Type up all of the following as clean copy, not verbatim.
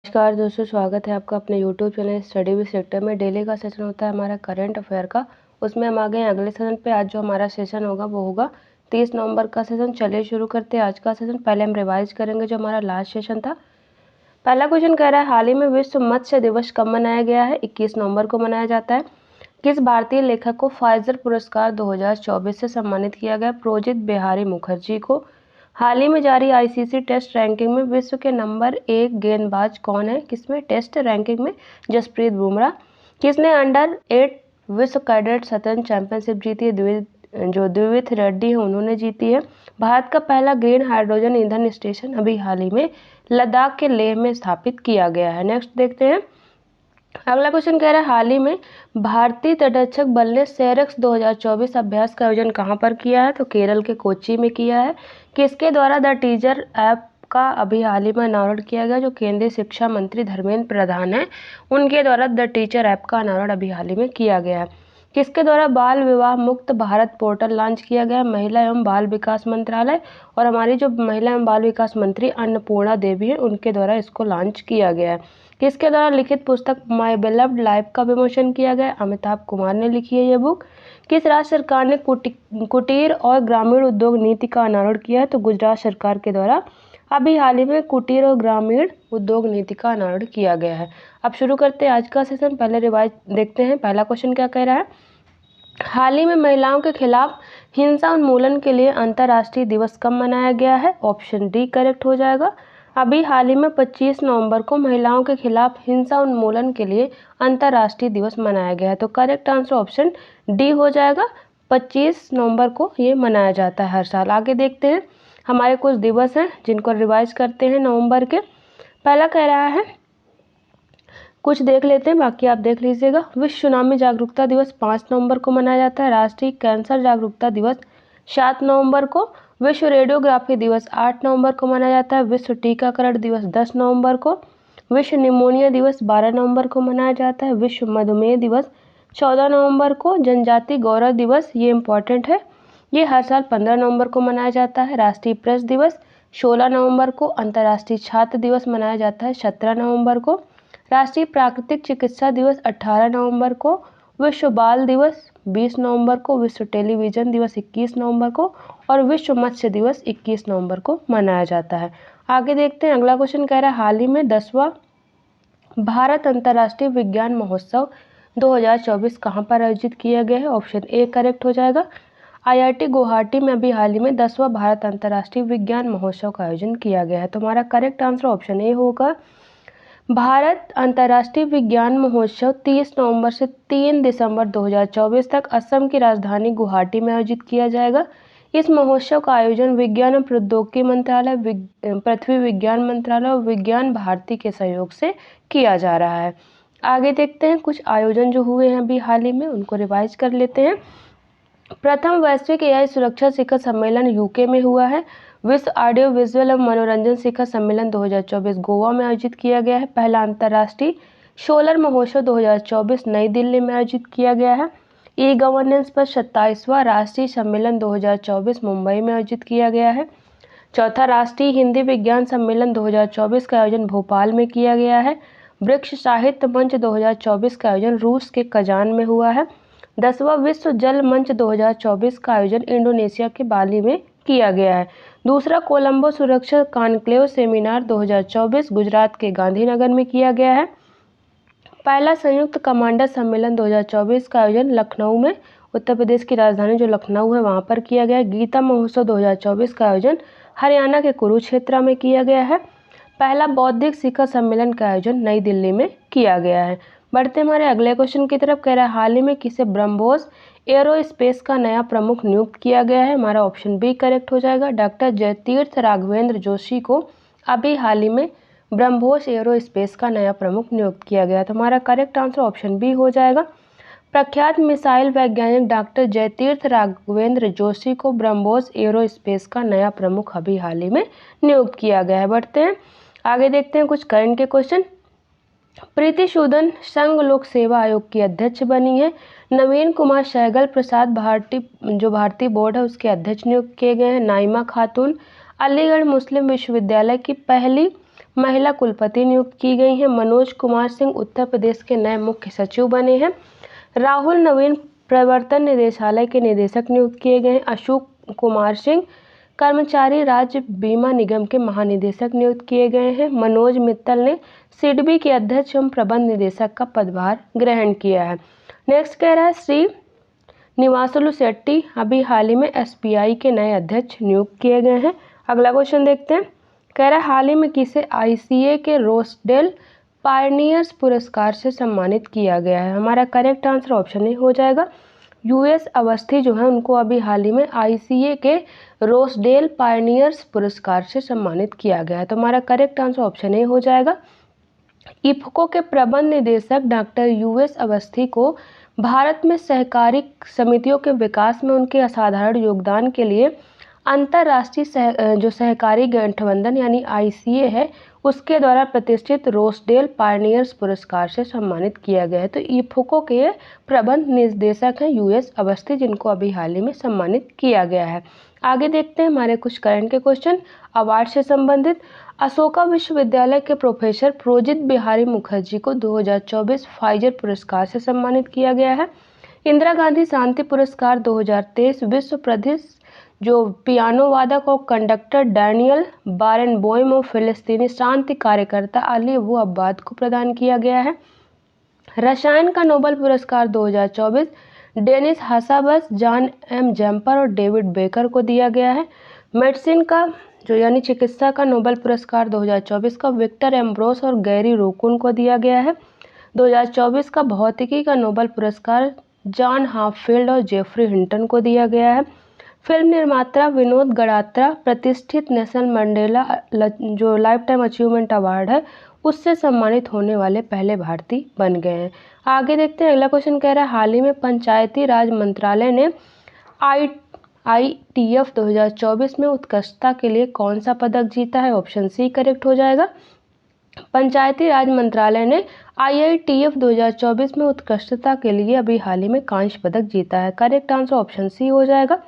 नमस्कार दोस्तों, स्वागत है आपका अपने YouTube channel study with sector में। डेली का सेशन होता है हमारा करंट अफेयर का। उसमें हम आ गए हैं अगले सेशन पे। आज जो हमारा सेशन होगा वो होगा 30 नवंबर का सेशन। चलिए शुरू करते हैं आज का सेशन। पहले हम रिवाइज करेंगे जो हमारा लास्ट सेशन था। पहला क्वेश्चन कह रहा है, हाल ही में विश्व मत्स्य दिवस कब मनाया गया है? 21 नवंबर को मनाया जाता है। किस भारतीय लेखक को फाइजर पुरस्कार 2024 से सम्मानित किया गया? प्रोजित बिहारी मुखर्जी को। हाल ही में जारी आईसीसी टेस्ट रैंकिंग में विश्व के नंबर 1 गेंदबाज कौन है? किसमें? टेस्ट रैंकिंग में जसप्रीत बुमराह। किसने अंडर-8 विश्व कैडेट शतरंज चैंपियनशिप जीती है? जो द्विवेद रेड्डी है उन्होंने जीती है। भारत का पहला ग्रीन हाइड्रोजन ईंधन स्टेशन अभी हाल ही में लद्दाख के लेह में स्थापित किया गया है। नेक्स्ट देखते हैं। अगला क्वेश्चन कह रहा है, हाल ही में भारतीय तटरक्षक बल ने सेरेक्स 2024 अभ्यास का आयोजन कहां पर किया है? तो केरल के कोच्चि में किया है। किसके द्वारा द टीचर ऐप का अभी हाल ही में अनावरण किया गया? जो केंद्रीय शिक्षा मंत्री धर्मेंद्र प्रधान है उनके द्वारा द टीचर ऐप का अनावरण अभी हाल ही में किया गया है। किसके द्वारा बाल विवाह मुक्त भारत पोर्टल लॉन्च किया गया? महिला एवं बाल विकास मंत्रालय और हमारी जो महिला एवं बाल विकास मंत्री अन्नपूर्णा देवी है उनके द्वारा इसको लॉन्च किया गया है। किसके द्वारा लिखित पुस्तक माय बेलव्ड लाइफ का विमोचन किया गया? अमिताभ कुमार ने लिखी है ये बुक। किस राज्य सरकार ने कुटीर और ग्रामीण उद्योग नीति का अनावरण किया है? तो गुजरात सरकार के द्वारा अभी हाल ही में कुटीर और ग्रामीण उद्योग नीति का अनावरण किया गया है। अब शुरू करते हैं आज का सेशन। पहले रिवाइज देखते हैं। पहला क्वेश्चन क्या कह रहा है, हाल ही में महिलाओं के खिलाफ हिंसा उन्मूलन के लिए अंतर्राष्ट्रीय दिवस कब मनाया गया है? ऑप्शन डी करेक्ट हो जाएगा। अभी हाल ही में 25 नवंबर को महिलाओं के खिलाफ हिंसा उन्मूलन के लिए अंतर्राष्ट्रीय दिवस मनाया गया है। तो करेक्ट आंसर ऑप्शन डी हो जाएगा। 25 नवंबर को ये मनाया जाता है हर साल। आगे देखते हैं। हमारे कुछ दिवस हैं जिनको रिवाइज करते हैं नवंबर के। पहला कह रहा है, कुछ देख लेते हैं बाकी आप देख लीजिएगा। विश्व सुनामी जागरूकता दिवस 5 नवंबर को मनाया जाता है। राष्ट्रीय कैंसर जागरूकता दिवस 7 नवंबर को। विश्व रेडियोग्राफी दिवस 8 नवंबर को मनाया जाता है। विश्व टीकाकरण दिवस 10 नवंबर को। विश्व निमोनिया दिवस 12 नवंबर को मनाया जाता है। विश्व मधुमेह दिवस 14 नवंबर को। जनजाति गौरव दिवस, ये इम्पॉर्टेंट है, ये हर साल 15 नवंबर को मनाया जाता है। राष्ट्रीय प्रेस दिवस 16 नवंबर को। अंतर्राष्ट्रीय छात्र दिवस मनाया जाता है 17 नवंबर को। राष्ट्रीय प्राकृतिक चिकित्सा दिवस 18 नवंबर को। विश्व बाल दिवस 20 नवंबर को। विश्व टेलीविजन दिवस 21 नवंबर को और विश्व मत्स्य दिवस 21 नवंबर को मनाया जाता है। आगे देखते हैं। अगला क्वेश्चन कह रहा है, हाल ही में 10वां भारत अंतर्राष्ट्रीय विज्ञान महोत्सव 2024 कहां पर आयोजित किया गया है? ऑप्शन ए करेक्ट हो जाएगा। आईआईटी गुवाहाटी में अभी हाल ही में 10वां भारत अंतर्राष्ट्रीय विज्ञान महोत्सव का आयोजन किया गया है। तो हमारा करेक्ट आंसर ऑप्शन ए होगा। भारत अंतर्राष्ट्रीय विज्ञान महोत्सव 30 नवंबर से 3 दिसंबर 2024 तक असम की राजधानी गुवाहाटी में आयोजित किया जाएगा। इस महोत्सव का आयोजन विज्ञान और प्रौद्योगिकी मंत्रालय, पृथ्वी विज्ञान मंत्रालय और विज्ञान भारती के सहयोग से किया जा रहा है। आगे देखते हैं। कुछ आयोजन जो हुए हैं अभी हाल ही में उनको रिवाइज कर लेते हैं। प्रथम वैश्विक एआई सुरक्षा शिखर सम्मेलन यूके में हुआ है। विश्व ऑडियो विजुअल एवं मनोरंजन शिखर सम्मेलन 2024 गोवा में आयोजित किया गया है। पहला अंतर्राष्ट्रीय सोलर महोत्सव 2024 नई दिल्ली में आयोजित किया गया है। ई गवर्नेंस पर 27वां राष्ट्रीय सम्मेलन 2024 मुंबई में आयोजित किया गया है। चौथा राष्ट्रीय हिंदी विज्ञान सम्मेलन 2024 का आयोजन भोपाल में किया गया है। वृक्ष साहित्य मंच 2024 का आयोजन रूस के कजान में हुआ है। 10वां विश्व जल मंच 2024 का आयोजन इंडोनेशिया के बाली में किया गया है। दूसरा कोलंबो सुरक्षा कॉन्क्लेव सेमिनार 2024 गुजरात के गांधीनगर में किया गया है। पहला संयुक्त कमांडर सम्मेलन 2024 का आयोजन लखनऊ में, उत्तर प्रदेश की राजधानी जो लखनऊ है वहां पर किया गया है। गीता महोत्सव 2024 का आयोजन हरियाणा के कुरुक्षेत्र में किया गया है। पहला बौद्धिक शिखर सम्मेलन का आयोजन नई दिल्ली में किया गया है। बढ़ते हमारे अगले क्वेश्चन की तरफ। कह रहा है, हाल ही में किसे ब्रह्मोस एरोस्पेस का नया प्रमुख नियुक्त किया गया है? हमारा ऑप्शन बी करेक्ट हो जाएगा। डॉक्टर जयतीर्थ राघवेंद्र जोशी को अभी हाल ही में ब्रह्मोस एरोस्पेस का नया प्रमुख नियुक्त किया गया। तो हमारा करेक्ट आंसर ऑप्शन बी हो जाएगा। प्रख्यात मिसाइल वैज्ञानिक डॉक्टर जयतीर्थ राघवेंद्र जोशी को ब्रह्मोस एरोस्पेस का नया प्रमुख अभी हाल ही में नियुक्त किया गया है। बढ़ते हैं आगे देखते हैं कुछ करंट के क्वेश्चन। प्रीति सूदन संघ लोक सेवा आयोग की अध्यक्ष बनी है। नवीन कुमार सहगल प्रसाद भारतीय बोर्ड है उसके अध्यक्ष नियुक्त किए गए हैं। नाइमा खातून अलीगढ़ मुस्लिम विश्वविद्यालय की पहली महिला कुलपति नियुक्त की गई हैं। मनोज कुमार सिंह उत्तर प्रदेश के नए मुख्य सचिव बने हैं। राहुल नवीन प्रवर्तन निदेशालय के निदेशक नियुक्त किए गए हैं। अशोक कुमार सिंह कर्मचारी राज्य बीमा निगम के महानिदेशक नियुक्त किए गए हैं। मनोज मित्तल ने सिडबी के अध्यक्ष एवं प्रबंध निदेशक का पदभार ग्रहण किया है। नेक्स्ट कह रहा है श्री निवासुलु शेट्टी अभी हाल ही में एसबीआई के नए अध्यक्ष नियुक्त किए गए हैं। अगला क्वेश्चन देखते हैं। कह रहा है हाल ही में किसे आईसीए के रोसडेल पायनियर्स पुरस्कार से सम्मानित किया गया है। हमारा करेक्ट आंसर ऑप्शन ए हो जाएगा। यूएस अवस्थी जो है उनको अभी हाल ही में आईसीए के रोसडेल पायनियर्स पुरस्कार से सम्मानित किया गया है। तो हमारा करेक्ट आंसर ऑप्शन ए हो जाएगा। इफ्को के प्रबंध निदेशक डॉक्टर यूएस अवस्थी को भारत में सहकारी समितियों के विकास में उनके असाधारण योगदान के लिए अंतर्राष्ट्रीय जो सहकारी गठबंधन यानी आईसीए है उसके द्वारा प्रतिष्ठित रोसडेल पायनियर्स पुरस्कार से सम्मानित किया गया है। तो इफ्को के प्रबंध निदेशक हैं यूएस अवस्थी, जिनको अभी हाल ही में सम्मानित किया गया है। आगे देखते हैं हमारे कुछ करंट के क्वेश्चन अवार्ड से संबंधित। अशोका विश्वविद्यालय के प्रोफेसर प्रोजित बिहारी मुखर्जी को 2024 फाइजर पुरस्कार से सम्मानित किया गया है। इंदिरा गांधी शांति पुरस्कार 2023 विश्व प्रसिद्ध जो पियानो वादक और कंडक्टर डैनियल बारेनबोइम और फिलिस्तीनी शांति कार्यकर्ता अली अबू अब्बाद को प्रदान किया गया है। रसायन का नोबेल पुरस्कार 2024 डेनिस हासाबस, जॉन एम जैम्पर और डेविड बेकर को दिया गया है। मेडिसिन का जो यानी चिकित्सा का नोबेल पुरस्कार 2024 का विक्टर एम्ब्रोस और गैरी रोकुन को दिया गया है। 2024 का भौतिकी का नोबेल पुरस्कार जॉन हाफील्ड और जेफरी हिंटन को दिया गया है। फिल्म निर्माता विनोद गडात्रा प्रतिष्ठित नेल्सन मंडेला जो लाइफ टाइम अचीवमेंट अवार्ड है उससे सम्मानित होने वाले पहले भारतीय बन गए हैं। आगे देखते हैं। अगला क्वेश्चन कह रहा है हाल ही में पंचायती राज मंत्रालय ने IITF 2024 में उत्कृष्टता के लिए कौन सा पदक जीता है। ऑप्शन सी करेक्ट हो जाएगा। पंचायती राज मंत्रालय ने IITF 2024 में उत्कृष्टता के लिए अभी हाल ही में कांस्य पदक जीता है। करेक्ट आंसर ऑप्शन सी हो जाएगा।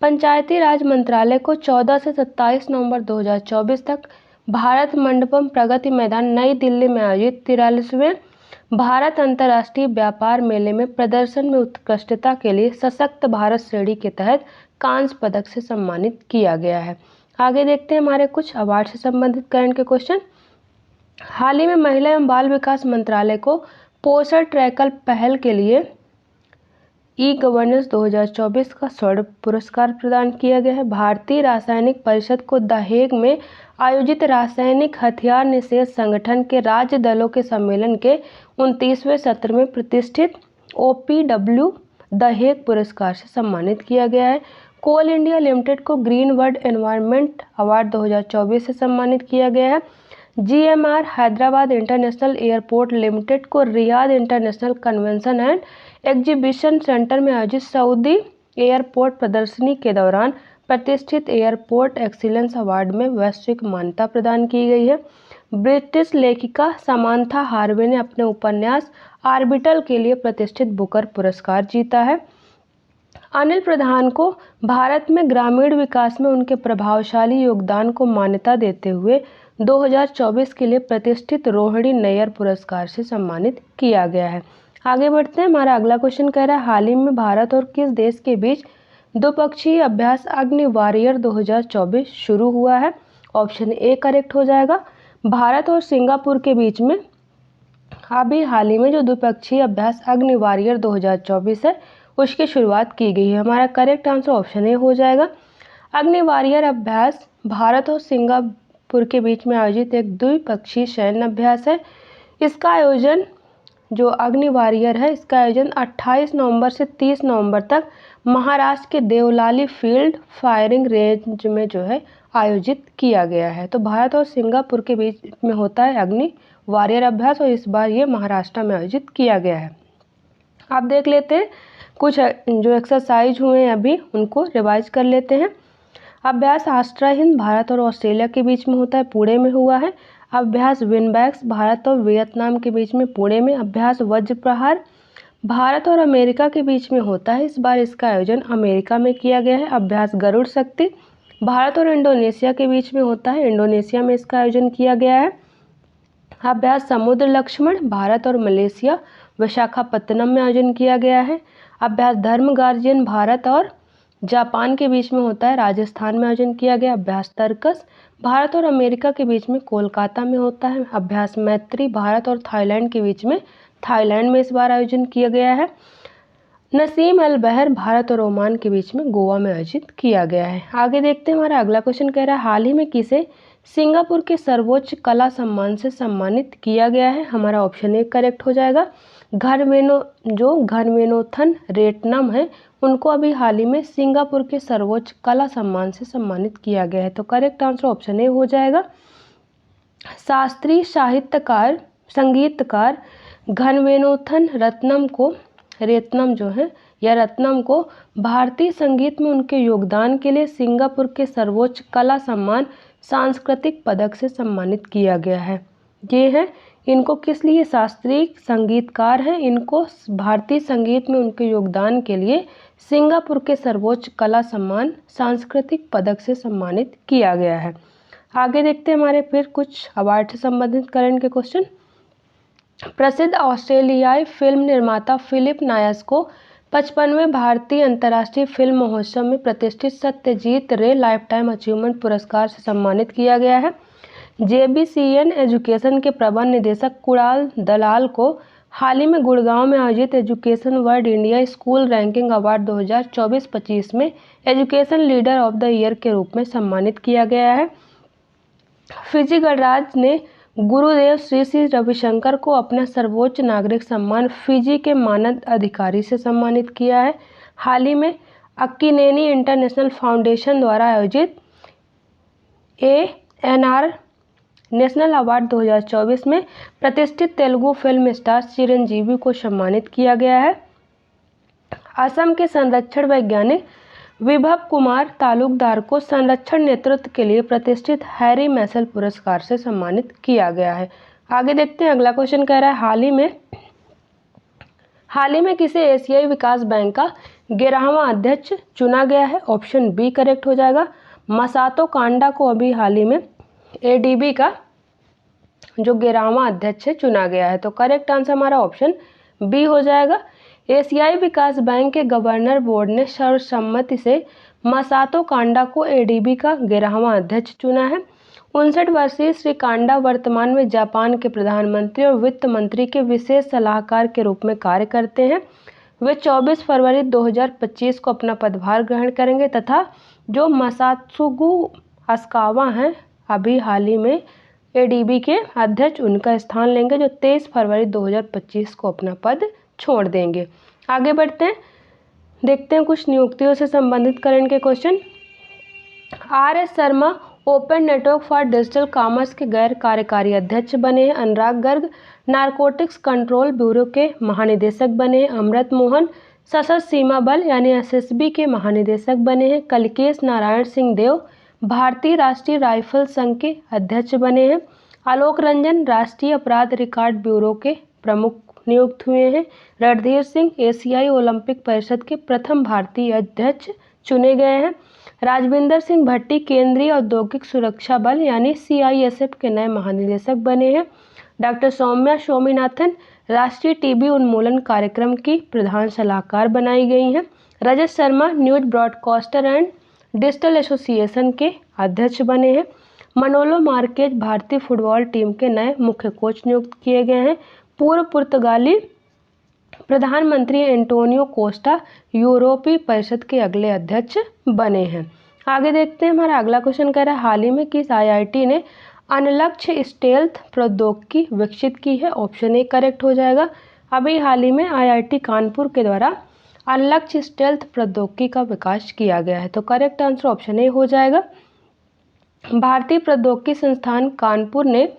पंचायती राज मंत्रालय को 14 से 27 नवंबर 2024 तक भारत मंडपम प्रगति मैदान नई दिल्ली में आयोजित 43वें भारत अंतर्राष्ट्रीय व्यापार मेले में प्रदर्शन में उत्कृष्टता के लिए सशक्त भारत श्रेणी के तहत कांस्य पदक से सम्मानित किया गया है। आगे देखते हैं हमारे कुछ अवार्ड से संबंधित करंट के क्वेश्चन। हाल ही में महिला एवं बाल विकास मंत्रालय को पोषण ट्रैकर पहल के लिए ई-गवर्नेंस 2024 का स्वर्ण पुरस्कार प्रदान किया गया है। भारतीय रासायनिक परिषद को द हेग में आयोजित रासायनिक हथियार निषेध संगठन के राज्य दलों के सम्मेलन के 29वें सत्र में प्रतिष्ठित OPW द हेग पुरस्कार से सम्मानित किया गया है। कोल इंडिया लिमिटेड को ग्रीन वर्ल्ड एनवायरनमेंट अवार्ड 2024 से सम्मानित किया गया है। GMR Hyderabad International Airport Limited को Riyadh International Convention and Exhibition Centre में आयोजित सऊदी एयरपोर्ट प्रदर्शनी के दौरान प्रतिष्ठित एयरपोर्ट एक्सीलेंस अवार्ड में वैश्विक मान्यता प्रदान की गई है। ब्रिटिश लेखिका समांथा हार्वे ने अपने उपन्यास आर्बिटल के लिए प्रतिष्ठित बुकर पुरस्कार जीता है। अनिल प्रधान को भारत में ग्रामीण विकास में उनके प्रभावशाली योगदान को मान्यता देते हुए 2024 के लिए प्रतिष्ठित रोहिणी नैयर पुरस्कार से सम्मानित किया गया है। आगे बढ़ते हैं। हमारा अगला क्वेश्चन कह रहा है हाल ही में भारत और किस देश के बीच द्विपक्षीय अभ्यास अग्नि वॉरियर 2024 शुरू हुआ है। ऑप्शन ए करेक्ट हो जाएगा। भारत और सिंगापुर के बीच में अभी हाल ही में जो द्विपक्षीय अभ्यास अग्नि वॉरियर 2024 है उसकी शुरुआत की गई है। हमारा करेक्ट आंसर ऑप्शन ए हो जाएगा। अग्नि वॉरियर अभ्यास भारत और सिंगापुर के बीच में आयोजित एक द्विपक्षीय सैन्य अभ्यास है। इसका आयोजन जो अग्नि वॉरियर है इसका आयोजन 28 नवंबर से 30 नवंबर तक महाराष्ट्र के देवलाली फील्ड फायरिंग रेंज में जो है आयोजित किया गया है। तो भारत और सिंगापुर के बीच में होता है अग्नि वॉरियर अभ्यास और इस बार ये महाराष्ट्र में आयोजित किया गया है। आप देख लेते हैं कुछ जो एक्सरसाइज हुए हैं अभी उनको रिवाइज कर लेते हैं। अभ्यास आस्ट्रा हिंद भारत और ऑस्ट्रेलिया के बीच में होता है, पुणे में हुआ है। अभ्यास विनबैक्स भारत और वियतनाम के बीच में, पुणे में। अभ्यास वज्र प्रहार भारत और अमेरिका के बीच में होता है, इस बार इसका आयोजन अमेरिका में किया गया है। अभ्यास गरुड़ शक्ति भारत और इंडोनेशिया के बीच में होता है, इंडोनेशिया में इसका आयोजन किया गया है। अभ्यास समुद्र लक्ष्मण भारत और मलेशिया विशाखापत्तनम में आयोजन किया गया है। अभ्यास धर्म गार्जियन भारत और जापान के बीच में होता है, राजस्थान में आयोजन किया गया। अभ्यास तर्कस भारत और अमेरिका के बीच में कोलकाता में होता है। अभ्यास मैत्री भारत और थाईलैंड के बीच में थाईलैंड में इस बार आयोजन किया गया है। नसीम अल बहर भारत और ओमान के बीच में गोवा में आयोजित किया गया है। आगे देखते हैं, हमारा अगला क्वेश्चन कह रहा है हाल ही में किसे सिंगापुर के सर्वोच्च कला सम्मान से सम्मानित किया गया है। हमारा ऑप्शन ए करेक्ट हो जाएगा। घनवेनोथन रेटनम है, उनको अभी हाल ही में सिंगापुर के सर्वोच्च कला सम्मान से सम्मानित किया गया है, तो करेक्ट आंसर ऑप्शन ए हो जाएगा। शास्त्रीय साहित्यकार संगीतकार घनवेनोथन रत्नम को भारतीय संगीत में उनके योगदान के लिए सिंगापुर के सर्वोच्च कला सम्मान सांस्कृतिक पदक से सम्मानित किया गया है। ये है, इनको किस लिए, शास्त्रीय संगीतकार हैं, इनको भारतीय संगीत में उनके योगदान के लिए सिंगापुर के सर्वोच्च कला सम्मान सांस्कृतिक पदक से सम्मानित किया गया है। आगे देखते हैं हमारे फिर कुछ अवार्ड से संबंधित करंट के क्वेश्चन। प्रसिद्ध ऑस्ट्रेलियाई फिल्म निर्माता फिलिप नायस को 55वें भारतीय अंतर्राष्ट्रीय फिल्म महोत्सव में प्रतिष्ठित सत्यजीत रे लाइफटाइम अचीवमेंट पुरस्कार से सम्मानित किया गया है। JBCN एजुकेशन के प्रबंध निदेशक कुणाल दलाल को हाल ही में गुड़गांव में आयोजित education world India school ranking award 2024-25 में education leader of the year के रूप में सम्मानित किया गया है। फिजी गणराज्य ने गुरुदेव श्री श्री रविशंकर को अपना सर्वोच्च नागरिक सम्मान फिजी के मानद अधिकारी से सम्मानित किया है। हाल ही में अक्कीनेनी इंटरनेशनल फाउंडेशन द्वारा आयोजित ANR नेशनल अवार्ड 2024 में प्रतिष्ठित तेलुगु फिल्म स्टार चिरंजीवी को सम्मानित किया गया है। असम के संरक्षण वैज्ञानिक विभव कुमार तालुकदार को संरक्षण नेतृत्व के लिए प्रतिष्ठित हैरी मैसेल पुरस्कार से सम्मानित किया गया है। आगे देखते हैं, अगला क्वेश्चन कह रहा है हाल ही में किसे एशियाई विकास बैंक का 11वां अध्यक्ष चुना गया है। ऑप्शन बी करेक्ट हो जाएगा। मसातो कांडा को अभी हाल ही में ADB का जो 11वां अध्यक्ष है चुना गया है, तो करेक्ट आंसर हमारा ऑप्शन बी हो जाएगा। एशियाई विकास बैंक के गवर्नर बोर्ड ने सर्वसम्मति से मसातो कांडा को ADB का 11वां अध्यक्ष चुना है। 59 वर्षीय श्री कांडा वर्तमान में जापान के प्रधानमंत्री और वित्त मंत्री के विशेष सलाहकार के रूप में कार्य करते हैं। वे 24 फरवरी 2025 को अपना पदभार ग्रहण करेंगे तथा जो मसात्सुगु अस्कावा हैं अभी हाल ही में ADB के अध्यक्ष उनका स्थान लेंगे, जो 23 फरवरी 2025 को अपना पद छोड़ देंगे। आगे बढ़ते हैं, देखते हैं कुछ नियुक्तियों से संबंधित करंट के question. RS Sharma open network for digital commerce के गैर कार्यकारी अध्यक्ष बने हैं। अनुराग गर्ग नारकोटिक्स कंट्रोल ब्यूरो के महानिदेशक बने हैं। अमृत मोहन सशस्त्र सीमा बल यानी SSB के महानिदेशक बने हैं। कलकेश नारायण सिंह देव भारतीय राष्ट्रीय राइफल संघ के अध्यक्ष बने हैं। आलोक रंजन राष्ट्रीय अपराध रिकॉर्ड ब्यूरो के प्रमुख नियुक्त हुए हैं। रणधीर सिंह एशियाई ओलंपिक परिषद के प्रथम भारतीय अध्यक्ष चुने गए हैं। राजविंदर सिंह भट्टी केंद्रीय औद्योगिक सुरक्षा बल यानी CISF के नए महानिदेशक बने हैं। डॉक्टर सौम्या स्वामीनाथन राष्ट्रीय TB उन्मूलन कार्यक्रम की प्रधान सलाहकार बनाई गई हैं। Rajat Sharma News Broadcaster and Digital Association के अध्यक्ष बने हैं। मनोलो मार्केज भारतीय फुटबॉल टीम के नए मुख्य कोच नियुक्त किए गए हैं। पूर्व पुर्तगाली प्रधानमंत्री एंटोनियो कोस्टा यूरोपीय परिषद के अगले अध्यक्ष बने हैं। आगे देखते हैं, हमारा अगला क्वेश्चन कह रहा है हाल ही में किस IIT ने अनलक्ष्य स्टेल्थ प्रौद्योगिकी विकसित की है। ऑप्शन ए करेक्ट हो जाएगा। अभी हाल ही में IIT कानपुर के द्वारा अनलक्ष्य स्टेल्थ प्रौद्योगिकी का विकास किया गया है, तो करेक्ट आंसर ऑप्शन ए हो जाएगा। भारतीय प्रौद्योगिकी संस्थान कानपुर ने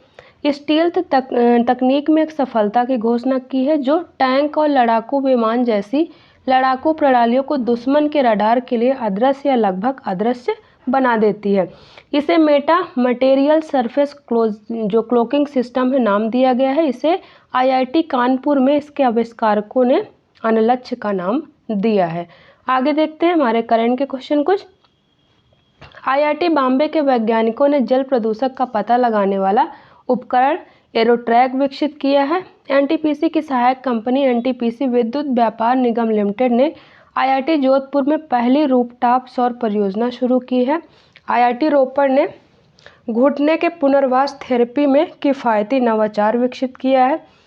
स्टील्थ तकनीक में एक सफलता की घोषणा की है जो टैंक और लड़ाकू विमान जैसी लड़ाकू प्रणालियों को दुश्मन के रडार के लिए अदृश्य या लगभग अदृश्य बना देती है। इसे meta material surface cloaking system है नाम दिया गया है। इसे IIT कानपुर में इसके आविष्कारकों ने अनलक्ष्य का नाम दिया है। आगे देखते हैं हमारे करंट के क्वेश्चन कुछ। IIT बॉम्बे के वैज्ञानिकों ने जल प्रदूषण का पता लगाने वाला उपकरण एरोट्रैक विकसित किया है। NTPC की सहायक कंपनी NTPC विद्युत व्यापार निगम लिमिटेड ने IIT जोधपुर में पहली रूफटॉप सौर परियोजना शुरू की है। IIT रोपड़ ने घुटने के पुनर्वास थेरेपी में किफ़ायती नवाचार विकसित किया है।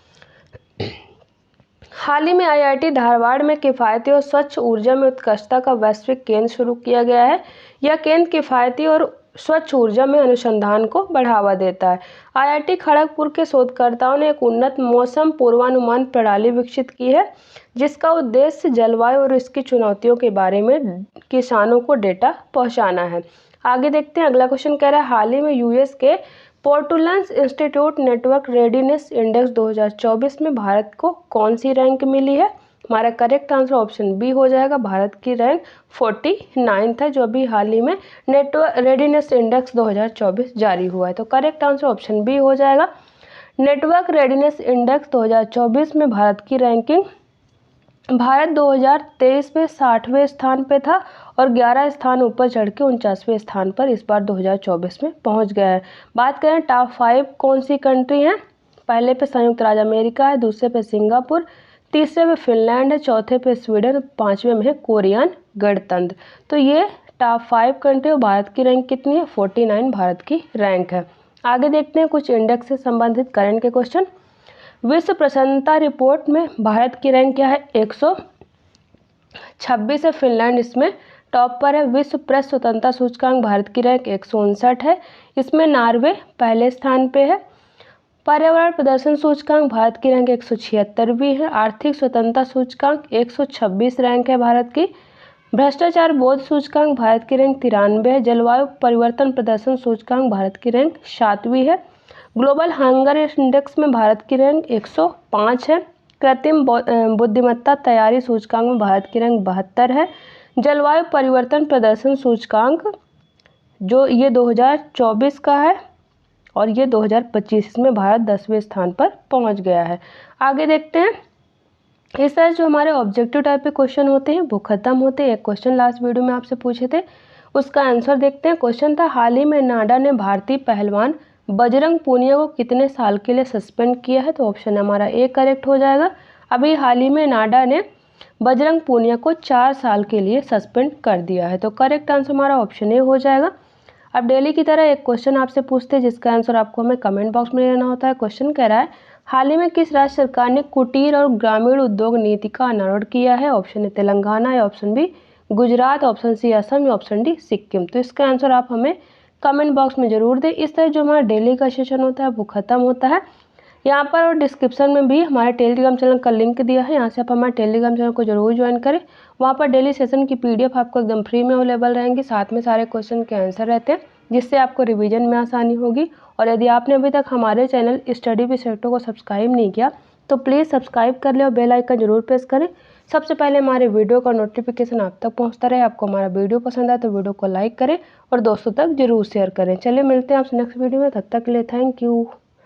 हाल ही में IIT धारवाड़ में किफ़ायती और स्वच्छ ऊर्जा में उत्कृष्टता का वैश्विक केंद्र शुरू किया गया है। यह केंद्र किफ़ायती और स्वच्छ ऊर्जा में अनुसंधान को बढ़ावा देता है। IIT खड़गपुर के शोधकर्ताओं ने एक उन्नत मौसम पूर्वानुमान प्रणाली विकसित की है, जिसका उद्देश्य जलवायु और इसकी चुनौतियों के बारे में किसानों को डेटा पहुंचाना है। आगे देखते हैं, अगला क्वेश्चन कह रहा है हाल ही में US के पोर्टुलन्स इंस्टीट्यूट नेटवर्क रेडीनेस इंडेक्स 2024 में भारत को कौन सी रैंक मिली है? हमारा करेक्ट आंसर ऑप्शन बी हो जाएगा। भारत की रैंक 49 है, जो अभी हाल ही में नेटवर्क रेडीनेस इंडेक्स 2024 जारी हुआ है। तो करेक्ट आंसर ऑप्शन बी हो जाएगा। नेटवर्क रेडीनेस इंडेक्स 2024 में भारत की रैंकिंग, भारत 2023 में 60वें स्थान पे था और 11 स्थान ऊपर चढ़ के 49वें स्थान पर इस बार 2024 में पहुंच गया है। बात करें टॉप 5 कौन सी कंट्री हैं? पहले पे संयुक्त राज्य अमेरिका है, दूसरे पे सिंगापुर, तीसरे पे फिनलैंड है, चौथे पे स्वीडन, पांचवें में है कोरियन गणतंत्र। तो ये टॉप 5 कंट्री और भारत की रैंक कितनी है? 49 भारत की रैंक है। आगे देखते हैं कुछ इंडेक्स से संबंधित करंट के क्वेश्चन। विश्व प्रसन्नता रिपोर्ट में भारत की रैंक क्या है? 126 है। फिनलैंड इसमें टॉप पर है। विश्व प्रेस स्वतंत्रता सूचकांक भारत की रैंक 159 है, इसमें नॉर्वे पहले स्थान पे है। पर्यावरण प्रदर्शन सूचकांक भारत की रैंक 176 है। आर्थिक स्वतंत्रता सूचकांक 126 रैंक है भारत की। भ्रष्टाचार बोध सूचकांक भारत की रैंक 93 है। जलवायु परिवर्तन प्रदर्शन सूचकांक भारत की रैंक 7वीं है। ग्लोबल हंगर इंडेक्स में भारत की रैंक 105 है। कृत्रिम बुद्धिमत्ता तैयारी सूचकांक में भारत की रैंक 72 है। जलवायु परिवर्तन प्रदर्शन सूचकांक जो ये 2024 का है और ये 2025 में भारत 10वें स्थान पर पहुंच गया है। आगे देखते हैं, इस तरह जो हमारे ऑब्जेक्टिव टाइप के क्वेश्चन होते हैं वो खत्म होते हैं। एक क्वेश्चन लास्ट वीडियो में आपसे पूछे थे, उसका आंसर देखते हैं। क्वेश्चन था हाल ही में नाडा ने भारतीय पहलवान बजरंग पूनिया को कितने साल के लिए सस्पेंड किया है? तो ऑप्शन हमारा ए करेक्ट हो जाएगा। अभी हाल ही में नाडा ने बजरंग पूनिया को 4 साल के लिए सस्पेंड कर दिया है। तो करेक्ट आंसर हमारा ऑप्शन ए हो जाएगा। अब डेली की तरह एक क्वेश्चन आपसे पूछते हैं जिसका आंसर आपको हमें कमेंट बॉक्स में देना होता है। क्वेश्चन कह रहा है हाल ही में किस राज्य सरकार ने कुटीर और ग्रामीण उद्योग नीति का अनावरण किया है? ऑप्शन ए तेलंगाना या option B Gujarat, option C Assam या ऑप्शन डी सिक्किम। तो इसका आंसर आप हमें कमेंट बॉक्स में ज़रूर दें। इस तरह जो हमारा डेली का सेशन होता है वो ख़त्म होता है। यहाँ पर और डिस्क्रिप्शन में भी हमारे टेलीग्राम चैनल का लिंक दिया है, यहाँ से आप हमारे टेलीग्राम चैनल को जरूर ज्वाइन करें। वहाँ पर डेली सेशन की PDF आपको एकदम फ्री में अवेलेबल रहेंगी, साथ में सारे क्वेश्चन के आंसर रहते हैं, जिससे आपको रिवीजन में आसानी होगी। और यदि आपने अभी तक हमारे चैनल स्टडी विद सेक्टर को सब्सक्राइब नहीं किया तो प्लीज़ सब्सक्राइब कर ले और बेल आइकन जरूर प्रेस करें। सबसे पहले हमारे वीडियो का नोटिफिकेशन आप तक पहुंचता रहे। आपको हमारा वीडियो पसंद आए तो वीडियो को लाइक करें और दोस्तों तक जरूर शेयर करें। चलिए मिलते हैं आपसे नेक्स्ट वीडियो में, तब तक के लिए थैंक यू।